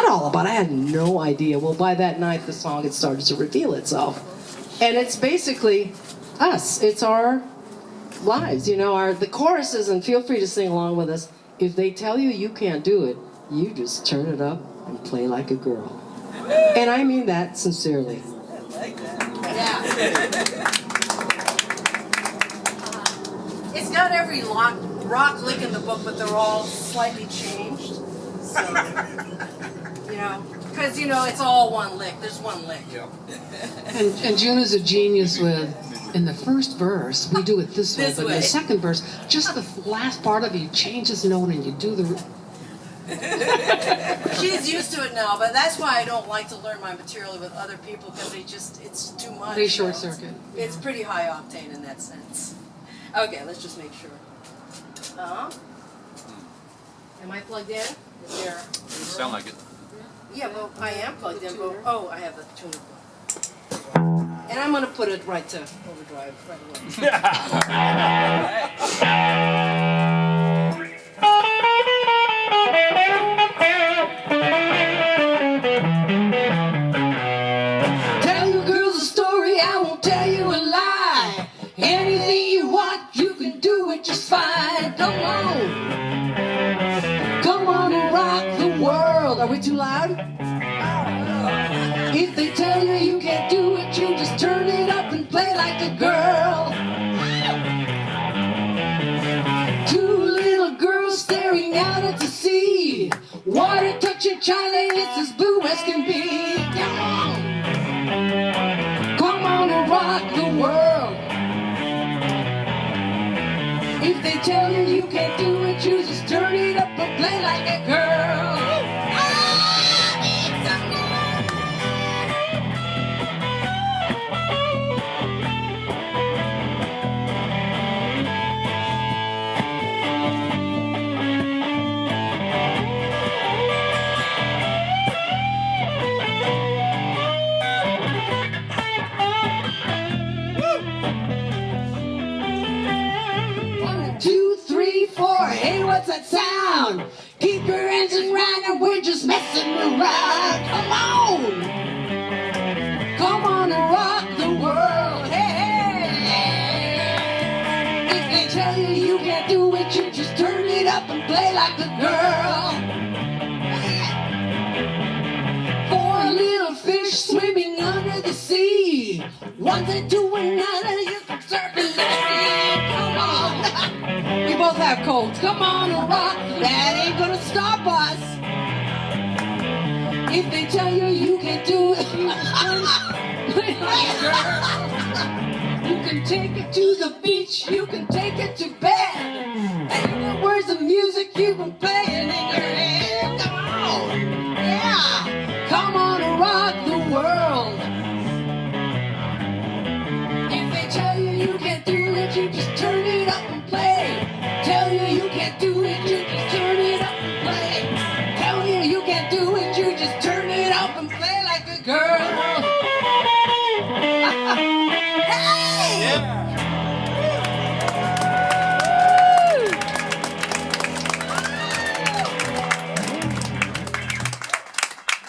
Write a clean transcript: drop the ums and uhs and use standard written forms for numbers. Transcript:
all about? I had no idea. Well, by that night, the song had started to reveal itself. And it's basically us. It's our lives, the choruses, and feel free to sing along with us. If they tell you you can't do it, you just turn it up and play like a girl. And I mean that sincerely. I like that. Yeah. It's got every rock lick in the book, but they're all slightly changed. So, because, it's all one lick. There's one lick. Yep. And June is a genius with, in the first verse, we do it this way, This but in way. the second verse, just the last part of it, you change this note and you do the... She's used to it now, but that's why I don't like to learn my material with other people, because it's too much. They short circuit. It's pretty high octane in that sense. Okay, let's just make sure. Am I plugged in? Is there... Sound like it. Yeah, well, I am plugged in, but... Oh, I have the tuner plug. And I'm going to put it right to overdrive right away. Tell you girls a story, I won't tell you a lie. Anything you want, you can do it just fine. Come on and rock the world. Are we too loud? If they tell you you can't do it, you just turn it up and play like a girl. Two little girls staring out at the sea. Water touching China, it's as blue as can be. Come on and rock the world. If they tell you you can't do it, you just turn it up and play like a girl. Hey, what's that sound? Keep your engine running, we're just messing around. Come on and rock the world. Hey, if they tell you you can't do it, you just turn it up and play like a girl. Four little fish swimming under the sea. One thing to another, you can certainly see. Come on. We both have colds. Come on and rock. That ain't gonna stop us. If they tell you you can't do it, you can take it to the beach. You can take it to bed. And where's the music you've been playing in your head? Come on. Yeah. Come on and rock the world.